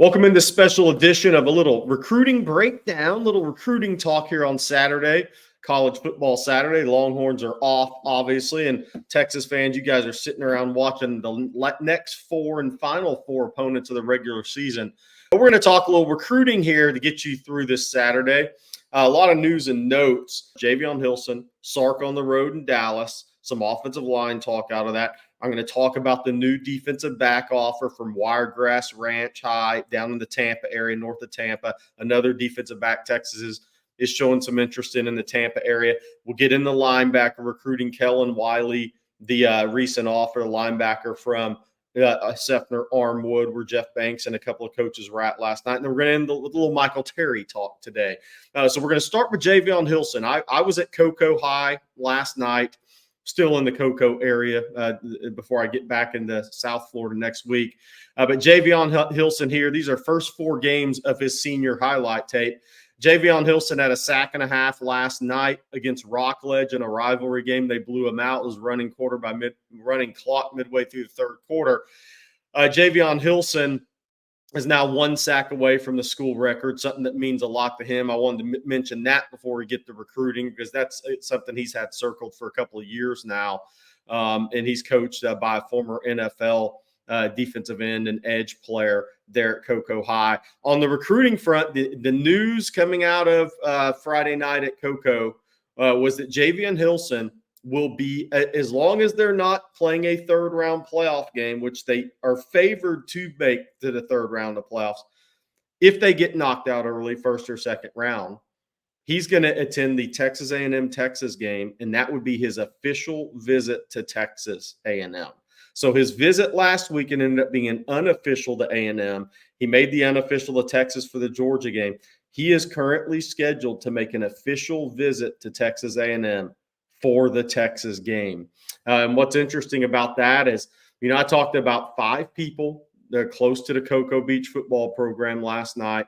Welcome in this special edition of a little recruiting breakdown, little recruiting talk here on Saturday, college football Saturday. The Longhorns are off, obviously, and Texas fans, you guys are sitting around watching the next four and final four opponents of the regular season. But we're going to talk a little recruiting here to get you through this Saturday. A lot of news and notes. Javon Hilson, Sark on the road in Dallas, some offensive line talk out of that. I'm going to talk about the new defensive back offer from Wiregrass Ranch High down in the Tampa area, north of Tampa. Another defensive back Texas is showing some interest in the Tampa area. We'll get in the linebacker recruiting. Kellen Wy, the recent offer, linebacker from Sefner Armwood, where Jeff Banks and a couple of coaches were at last night. And then we're going to end with a little Michael Terry talk today. So we're going to start with Javon Hilson. I was at Cocoa High last night. Still in the Cocoa area before I get back into South Florida next week. But Javon Hilson here, these are first four games of his senior highlight tape. Javon Hilson had a sack and a half last night against Rockledge in a rivalry game. They blew him out. It was running clock midway through the third quarter. Javon Hilson is now one sack away from the school record, something that means a lot to him. I wanted to mention that before we get to recruiting because that's something he's had circled for a couple of years now. And he's coached by a former NFL defensive end and edge player there at Cocoa High. On the recruiting front, the news coming out of Friday night at Cocoa was that Javon Hilson will be, as long as they're not playing a third-round playoff game, which they are favored to make to the third round of playoffs, if they get knocked out early, first or second round, he's going to attend the Texas A&M Texas game, and that would be his official visit to Texas A&M. So his visit last weekend ended up being an unofficial to A&M. He made the unofficial to Texas for the Georgia game. He is currently scheduled to make an official visit to Texas A&M for the Texas game. And what's interesting about that is, I talked to about 5 people that are close to the Cocoa Beach football program last night,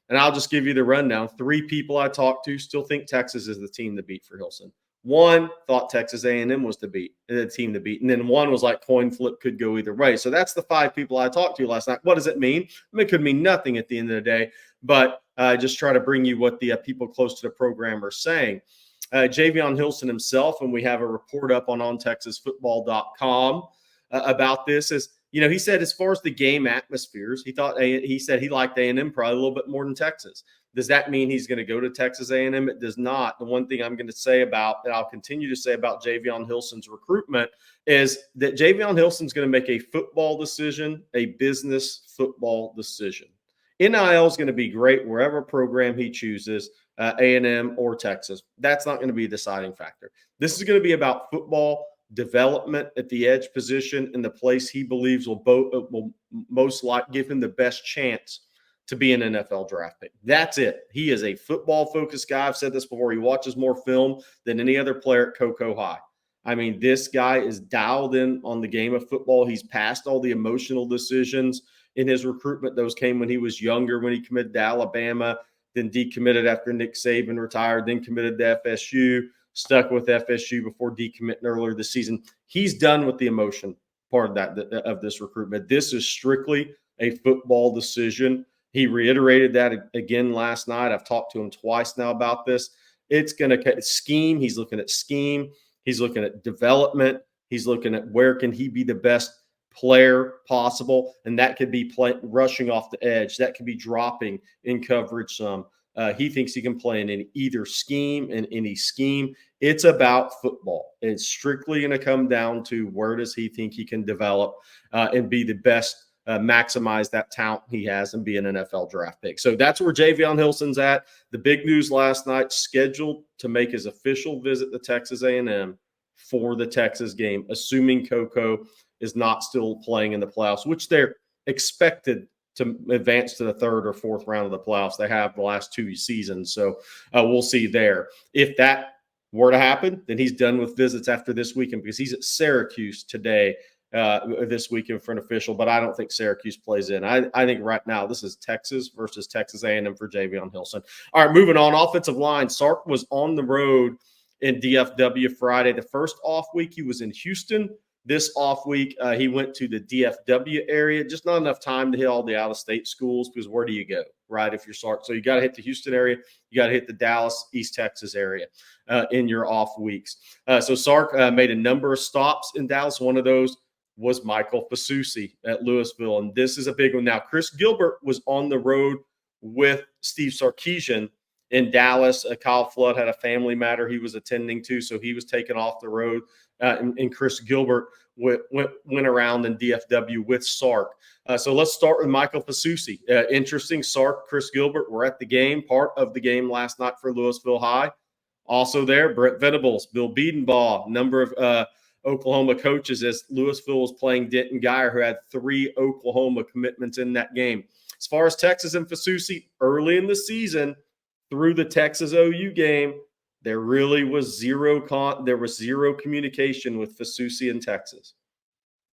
and I'll just give you the rundown. 3 people I talked to still think Texas is the team to beat for Hilson. 1 thought Texas A&M was the team to beat, and then 1 was like coin flip, could go either way. So that's the 5 people I talked to last night. What does it mean? It could mean nothing at the end of the day, but just try to bring you what the people close to the program are saying. Javon Hilson himself, and we have a report up on ontexasfootball.com about this, is, he said as far as the game atmospheres, he said he liked A&M probably a little bit more than Texas. Does that mean he's going to go to Texas A&M? It does not. The one thing I'm going to say about, and I'll continue to say about Javon Hilson's recruitment, is that Javon Hilson's going to make a football decision, a business football decision. NIL is going to be great wherever program he chooses, A&M or Texas. That's not going to be a deciding factor. This is going to be about football development at the edge position in the place he believes will most likely give him the best chance to be an NFL draft pick. That's it. He is a football-focused guy. I've said this before. He watches more film than any other player at Cocoa High. I mean, this guy is dialed in on the game of football. He's passed all the emotional decisions in his recruitment. Those came when he was younger, when he committed to Alabama, then decommitted after Nick Saban retired, then committed to FSU, stuck with FSU before decommitting earlier this season. He's done with the emotion part of this recruitment. This is strictly a football decision. He reiterated that again last night. I've talked to him twice now about this. It's going to scheme. He's looking at scheme. He's looking at development. He's looking at where can he be the best player possible, and that could be rushing off the edge. That could be dropping in coverage some. He thinks he can play in either scheme, and any scheme. It's about football. It's strictly going to come down to where does he think he can develop and be the best, maximize that talent he has and be an NFL draft pick. So that's where Javon Hilson's at. The big news last night, scheduled to make his official visit to Texas A&M for the Texas game, assuming Cocoa is not still playing in the playoffs, which they're expected to advance to the third or fourth round of the playoffs. They have the last 2 seasons. So we'll see there. If that were to happen, then he's done with visits after this weekend because he's at Syracuse today, this weekend for an official, but I don't think Syracuse plays in. I think right now this is Texas versus Texas A&M for Javon Hilson. All right, moving on. Offensive line. Sark was on the road in DFW Friday. The first off week he was in Houston. This off week, he went to the DFW area. Just not enough time to hit all the out-of-state schools because where do you go, right, if you're Sark? So you got to hit the Houston area. You got to hit the Dallas, East Texas area in your off weeks. So Sark made a number of stops in Dallas. One of those was Michael Fasusi at Louisville, and this is a big one. Now, Chris Gilbert was on the road with Steve Sarkisian in Dallas. Kyle Flood had a family matter he was attending to, so he was taken off the road. And Chris Gilbert went around in DFW with Sark. So let's start with Michael Fasusi. Interesting. Sark, Chris Gilbert were at the game, part of the game last night for Louisville High. Also there, Brent Venables, Bill Biedenbaugh, number of Oklahoma coaches as Louisville was playing Denton Guyer, who had 3 Oklahoma commitments in that game. As far as Texas and Fasusi, early in the season, through the Texas OU game, there really was zero communication with Fasusi in Texas.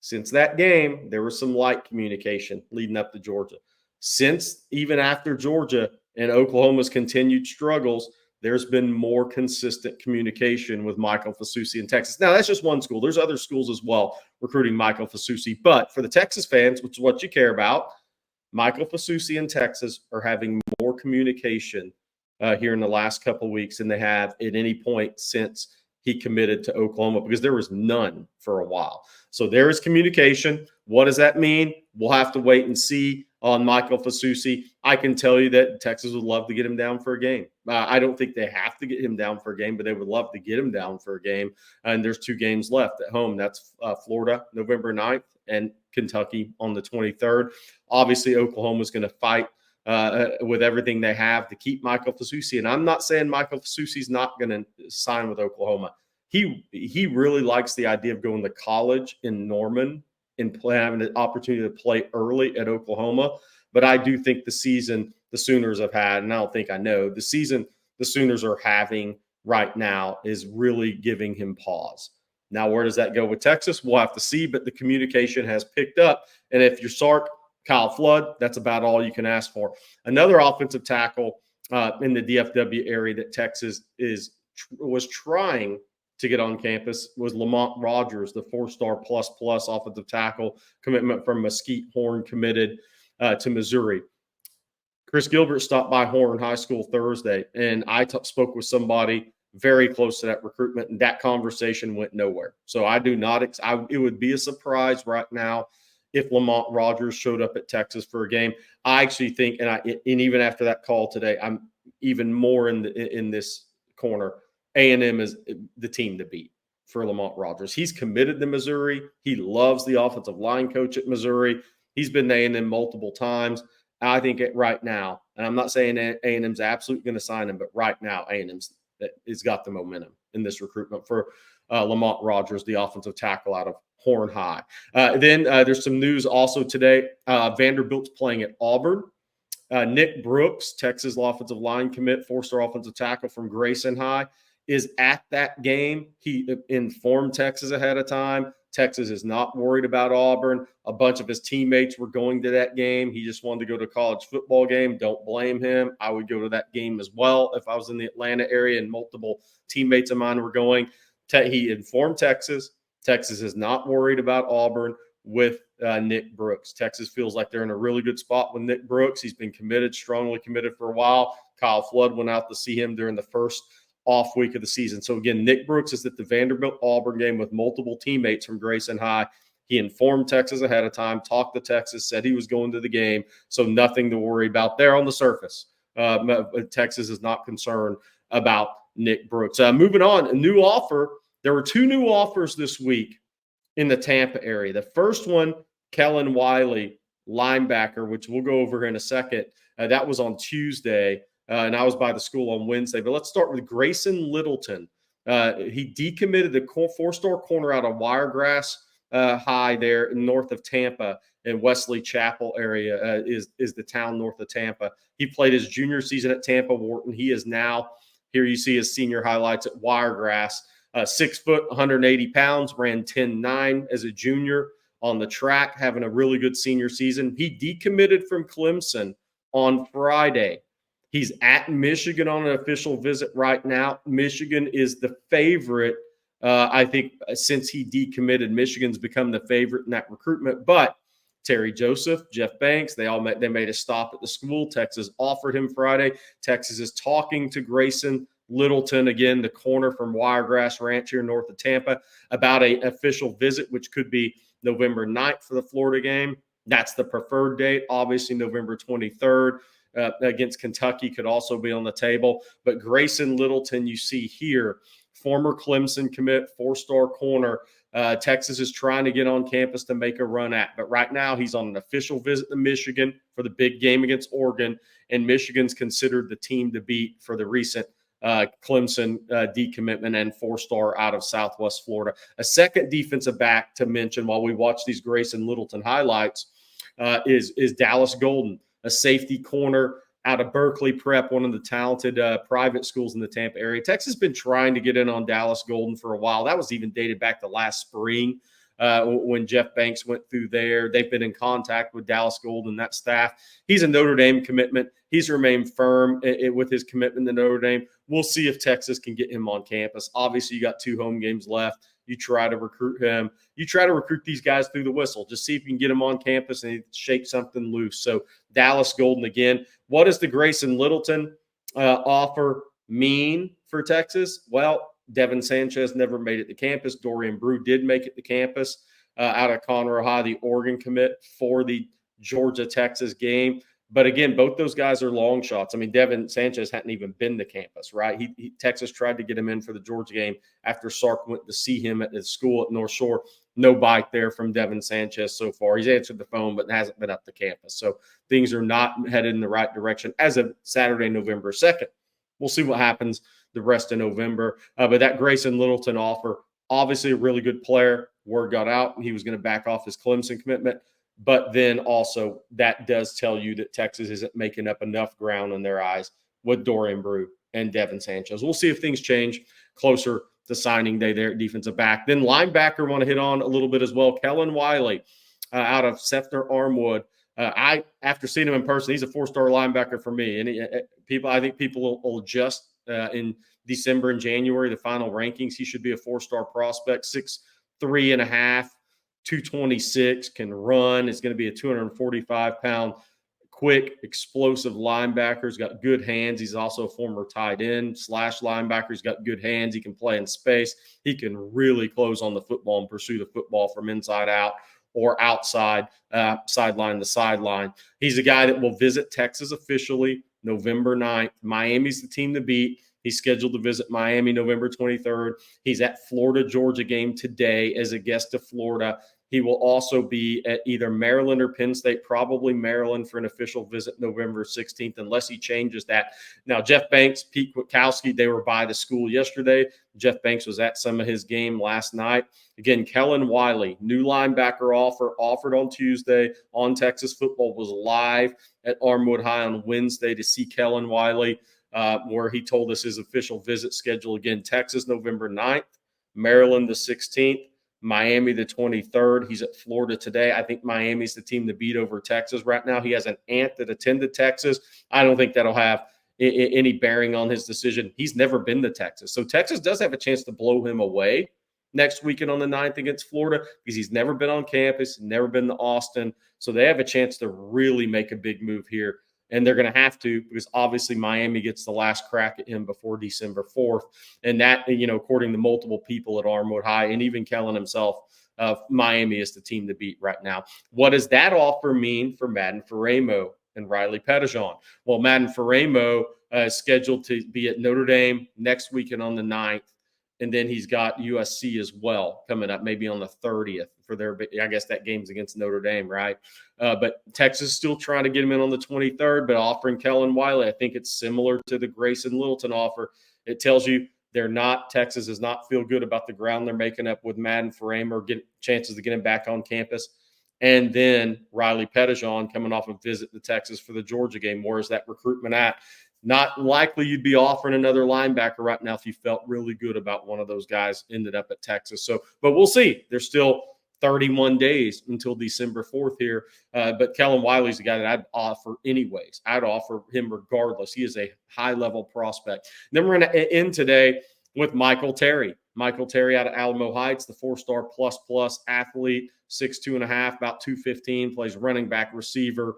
Since that game, there was some light communication leading up to Georgia. Since even after Georgia and Oklahoma's continued struggles, there's been more consistent communication with Michael Fasusi in Texas. Now, that's just one school. There's other schools as well recruiting Michael Fasusi. But for the Texas fans, which is what you care about, Michael Fasusi in Texas are having more communication here in the last couple of weeks than they have at any point since he committed to Oklahoma, because there was none for a while. So there is communication. What does that mean? We'll have to wait and see on Michael Fasusi. I can tell you that Texas would love to get him down for a game. I don't think they have to get him down for a game, but they would love to get him down for a game. And there's 2 games left at home. That's Florida, November 9th, and Kentucky on the 23rd. Obviously, Oklahoma's going to fight with everything they have to keep Michael Fasusi. And I'm not saying Michael Fasusi's not going to sign with Oklahoma. He really likes the idea of going to college in Norman and having the opportunity to play early at Oklahoma. But I do think the season the Sooners have had, and I don't think I know, the season the Sooners are having right now is really giving him pause. Now, where does that go with Texas? We'll have to see, but the communication has picked up. And if you're Sark, Kyle Flood, that's about all you can ask for. Another offensive tackle in the DFW area that Texas was trying to get on campus was Lamont Rogers, the 4-star plus offensive tackle commitment from Mesquite. Horn committed to Missouri. Chris Gilbert stopped by Horn High School Thursday, and I spoke with somebody very close to that recruitment, and that conversation went nowhere. So I do not it would be a surprise right now if Lamont Rogers showed up at Texas for a game. I actually think, and even after that call today, I'm even more in this corner. A&M is the team to beat for Lamont Rogers. He's committed to Missouri. He loves the offensive line coach at Missouri. He's been to A&M multiple times. I think right now, and I'm not saying A&M's absolutely going to sign him, but right now A&M's has got the momentum in this recruitment for Lamont Rogers, the offensive tackle out of Horn High. Then there's some news also today. Vanderbilt's playing at Auburn. Nick Brooks, Texas offensive line commit, 4-star offensive tackle from Grayson High, is at that game. He informed Texas ahead of time. Texas is not worried about Auburn. A bunch of his teammates were going to that game. He just wanted to go to a college football game. Don't blame him. I would go to that game as well if I was in the Atlanta area and multiple teammates of mine were going. He informed Texas. Texas is not worried about Auburn with Nick Brooks. Texas feels like they're in a really good spot with Nick Brooks. He's been committed, strongly committed for a while. Kyle Flood went out to see him during the first off week of the season. So again, Nick Brooks is at the Vanderbilt-Auburn game with multiple teammates from Grayson High. He informed Texas ahead of time, talked to Texas, said he was going to the game, so nothing to worry about there on the surface. Texas is not concerned about Nick Brooks. Moving on, a new offer. There were 2 new offers this week in the Tampa area. The first one, Kellen Wy, linebacker, which we'll go over here in a second. That was on Tuesday. And I was by the school on Wednesday. But let's start with Grayson Littleton. He decommitted the 4-star corner out of Wiregrass High there north of Tampa in Wesley Chapel area is the town north of Tampa. He played his junior season at Tampa Wharton. He is now, here you see his senior highlights at Wiregrass. 6 foot, 180 pounds, ran 10.9 as a junior on the track, having a really good senior season. He decommitted from Clemson on Friday. He's at Michigan on an official visit right now. Michigan is the favorite I think since he decommitted, Michigan's become the favorite in that recruitment. But Terry Joseph, Jeff Banks, they made a stop at the school. Texas offered him Friday. Texas is talking to Grayson Littleton, again, the corner from Wiregrass Ranch here north of Tampa, about an official visit, which could be November 9th for the Florida game. That's the preferred date. Obviously, November 23rd against Kentucky could also be on the table. But Grayson Littleton, you see here, former Clemson commit, four-star corner. Texas is trying to get on campus to make a run at. But right now, he's on an official visit to Michigan for the big game against Oregon. And Michigan's considered the team to beat for the recent Clemson decommitment and four-star out of Southwest Florida. A second defensive back to mention while we watch these Grayson Littleton highlights is Dallas Golden, a safety corner out of Berkeley Prep, one of the talented private schools in the Tampa area. Texas has been trying to get in on Dallas Golden for a while. That was even dated back to last spring when Jeff Banks went through there. They've been in contact with Dallas Golden, that staff. He's a Notre Dame commitment. He's remained firm with his commitment to Notre Dame. We'll see if Texas can get him on campus. Obviously, you got 2 home games left. You try to recruit him. You try to recruit these guys through the whistle. Just see if you can get them on campus and shake something loose. So Dallas Golden again. What does the Grayson Littleton offer mean for Texas? Well, Devin Sanchez never made it to campus. Dorian Brew did make it to campus out of Conroe High, the Oregon commit for the Georgia-Texas game. But again, both those guys are long shots. I mean, Devin Sanchez hadn't even been to campus, right? Texas tried to get him in for the Georgia game after Sark went to see him at the school at North Shore. No bite there from Devin Sanchez so far. He's answered the phone, but hasn't been up to campus. So things are not headed in the right direction as of Saturday, November 2nd. We'll see what happens the rest of November. But that Grayson Littleton offer, obviously a really good player. Word got out, and he was going to back off his Clemson commitment. But then also that does tell you that Texas isn't making up enough ground in their eyes with Dorian Brew and Devin Sanchez. We'll see if things change closer to signing day there at defensive back. Then linebacker, want to hit on a little bit as well. Kellen Wy out of Sefner Armwood. After seeing him in person, he's a 4-star linebacker for me. And I think people will adjust in December and January, the final rankings. He should be a 4-star prospect, 6'3.5". 226, can run. It's going to be a 245-pound, quick, explosive linebacker. He's got good hands. He's also a former tight end / linebacker. He's got good hands. He can play in space. He can really close on the football and pursue the football from inside out or outside, sideline to sideline. He's a guy that will visit Texas officially November 9th. Miami's the team to beat. He's scheduled to visit Miami November 23rd. He's at Florida-Georgia game today as a guest of Florida. He will also be at either Maryland or Penn State, probably Maryland for an official visit November 16th, unless he changes that. Now, Jeff Banks, Pete Kwiatkowski, they were by the school yesterday. Jeff Banks was at some of his game last night. Again, Kellen Wy, new linebacker offered on Tuesday on Texas football, was live at Armwood High on Wednesday to see Kellen Wy, where he told us his official visit schedule. Again, Texas November 9th, Maryland the 16th, Miami the 23rd. He's at Florida today. I think Miami's the team to beat over Texas right now. He has an aunt that attended Texas. I don't think that'll have any bearing on his decision. He's never been to Texas. So Texas does have a chance to blow him away next weekend on the 9th against Florida because he's never been on campus, never been to Austin. So they have a chance to really make a big move here. And they're going to have to because obviously Miami gets the last crack at him before December 4th. And that, according to multiple people at Armwood High and even Kellen himself, Miami is the team to beat right now. What does that offer mean for Madden Faramo and Riley Pettijohn? Well, Madden Faramo is scheduled to be at Notre Dame next weekend on the 9th. And then he's got USC as well coming up, maybe on the 30th for their, I guess that game's against Notre Dame, right? But Texas is still trying to get him in on the 23rd, but offering Kellen Wy. I think it's similar to the Grayson Littleton offer. It tells you Texas does not feel good about the ground they're making up with Madden Faramo or get chances to get him back on campus. And then Riley Pettijohn coming off a visit to Texas for the Georgia game. Where's that recruitment at? Not likely you'd be offering another linebacker right now if you felt really good about one of those guys ended up at Texas. So, but we'll see. There's still 31 days until December 4th here. But Kellen Wy is the guy that I'd offer anyways. I'd offer him regardless. He is a high-level prospect. And then we're going to end today with Michael Terry. Michael Terry out of Alamo Heights, the 4-star plus athlete, 6'2.5", about 215, plays running back, receiver,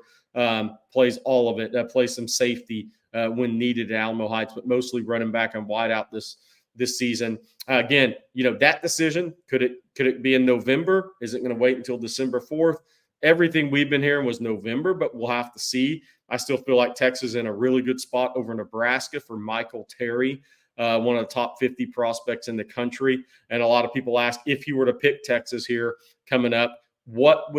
plays all of it, plays some safety when needed at Alamo Heights, but mostly running back and wide out this season. Again, that decision, could it be in November? Is it going to wait until December 4th? Everything we've been hearing was November, but we'll have to see. I still feel like Texas is in a really good spot over Nebraska for Michael Terry, one of the top 50 prospects in the country. And a lot of people ask, if you were to pick Texas here coming up, what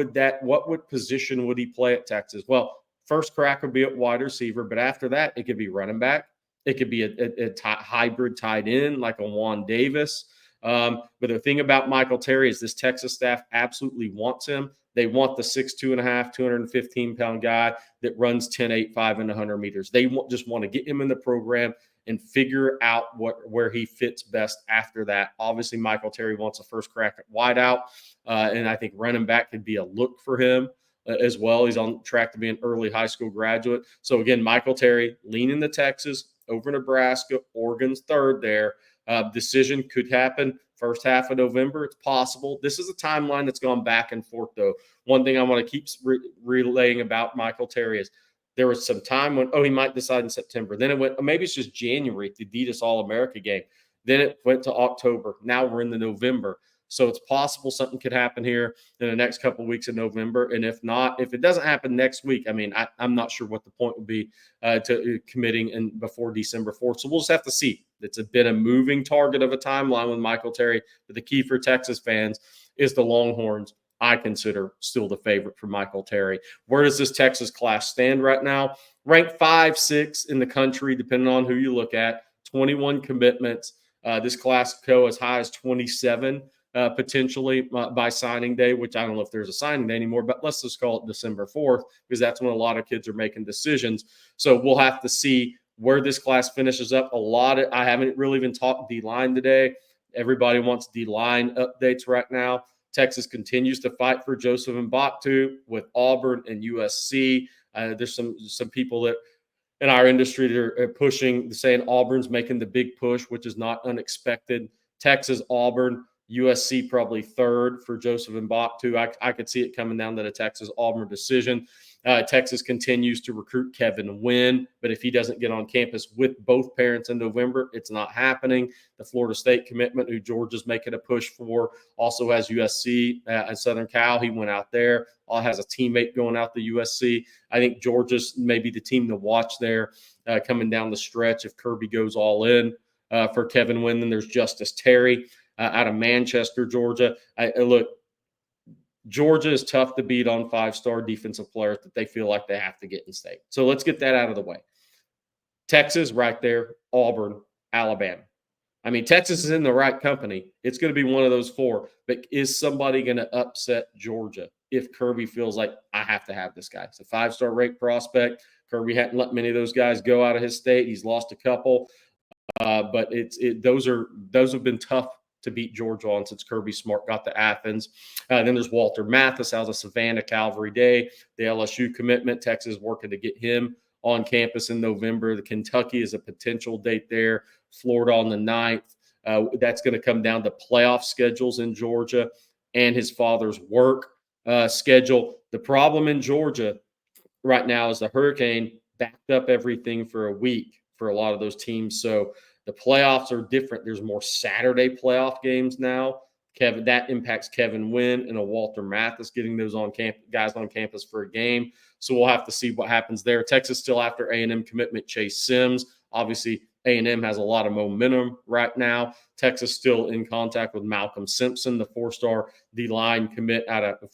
position would he play at Texas? Well, first crack would be at wide receiver, but after that, it could be running back. It could be a hybrid tight end like a Juan Davis. But the thing about Michael Terry is this Texas staff absolutely wants him. They want the 6'2.5", 215-pound guy that runs 10.85 in 100 meters. They just want to get him in the program and figure out where he fits best after that. Obviously, Michael Terry wants a first crack at wideout, and I think running back could be a look for him as well. He's on track to be an early high school graduate. So, again, Michael Terry leaning to Texas over Nebraska. Oregon's third there. Decision could happen first half of November. It's possible. This is a timeline that's gone back and forth, though. One thing I want to keep relaying about Michael Terry is there was some time when, he might decide in September. Then it went, maybe it's just January at the Adidas All-America game. Then it went to October. Now we're in the November. So it's possible something could happen here in the next couple of weeks in November. And if not, if it doesn't happen next week, I'm not sure what the point would be to committing before December 4th. So we'll just have to see. It's been a moving target of a timeline with Michael Terry. But the key for Texas fans is the Longhorns, I consider, still the favorite for Michael Terry. Where does this Texas class stand right now? Ranked 5, 6 in the country, depending on who you look at. 21 commitments. This class could go as high as 27 potentially by signing day, which I don't know if there's a signing day anymore, but let's just call it December 4th because that's when a lot of kids are making decisions. So we'll have to see where this class finishes up. I haven't really even talked D-line today. Everybody wants D-line updates right now. Texas continues to fight for Joseph Mbaktu with Auburn and USC. There's some people that in our industry that are pushing, saying Auburn's making the big push, which is not unexpected. Texas, Auburn, USC probably third for Joseph Mbaktu. I could see it coming down to the Texas-Auburn decision. Texas continues to recruit Kellen Wy, but if he doesn't get on campus with both parents in November, it's not happening. The Florida State commitment, who Georgia's making a push for, also has USC at Southern Cal. He went out there. Has a teammate going out to USC. I think Georgia's maybe the team to watch there coming down the stretch if Kirby goes all in for Kellen Wy. Then there's Justice Terry out of Manchester, Georgia. Look, Georgia is tough to beat on 5-star defensive players that they feel like they have to get in state. So let's get that out of the way. Texas right there, Auburn, Alabama. Texas is in the right company. It's going to be one of those four. But is somebody going to upset Georgia if Kirby feels like, I have to have this guy? It's a 5-star rate prospect. Kirby hadn't let many of those guys go out of his state. He's lost a couple. But those have been tough to beat Georgia on since Kirby Smart got to Athens. Then there's Walter Mathis out of Savannah Calvary Day, the LSU commitment. Texas working to get him on campus in November. The Kentucky is a potential date there. Florida on the 9th. That's going to come down to playoff schedules in Georgia and his father's work schedule. The problem in Georgia right now is the hurricane backed up everything for a week for a lot of those teams. So the playoffs are different. There's more Saturday playoff games now. That impacts Kellen Wy and a Walter Mathis getting those guys on campus for a game. So we'll have to see what happens there. Texas still after A&M commitment Chase Sims. Obviously, A&M has a lot of momentum right now. Texas still in contact with Malcolm Simpson, the 4-star D-line commit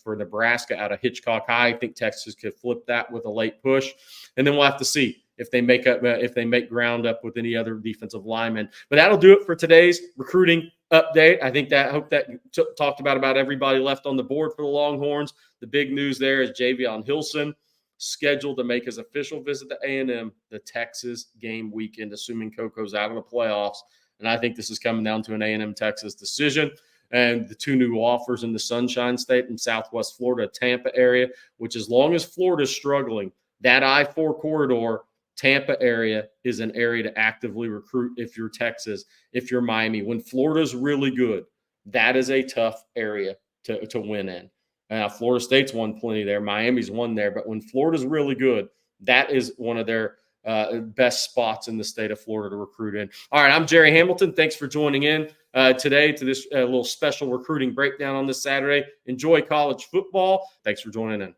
for Nebraska out of Hitchcock High. I think Texas could flip that with a late push. And then we'll have to see if they make ground up with any other defensive linemen. But that'll do it for today's recruiting update. I hope that talked about everybody left on the board for the Longhorns. The big news there is Javon Hilson scheduled to make his official visit to A&M the Texas game weekend, assuming Coco's out of the playoffs. And I think this is coming down to an A&M Texas decision. And the two new offers in the Sunshine State and Southwest Florida, Tampa area, which as long as Florida's struggling, that I-4 corridor Tampa area is an area to actively recruit if you're Texas, if you're Miami. When Florida's really good, that is a tough area to win in. Florida State's won plenty there. Miami's won there. But when Florida's really good, that is one of their best spots in the state of Florida to recruit in. All right, I'm Gerry Hamilton. Thanks for joining in today to this little special recruiting breakdown on this Saturday. Enjoy college football. Thanks for joining in.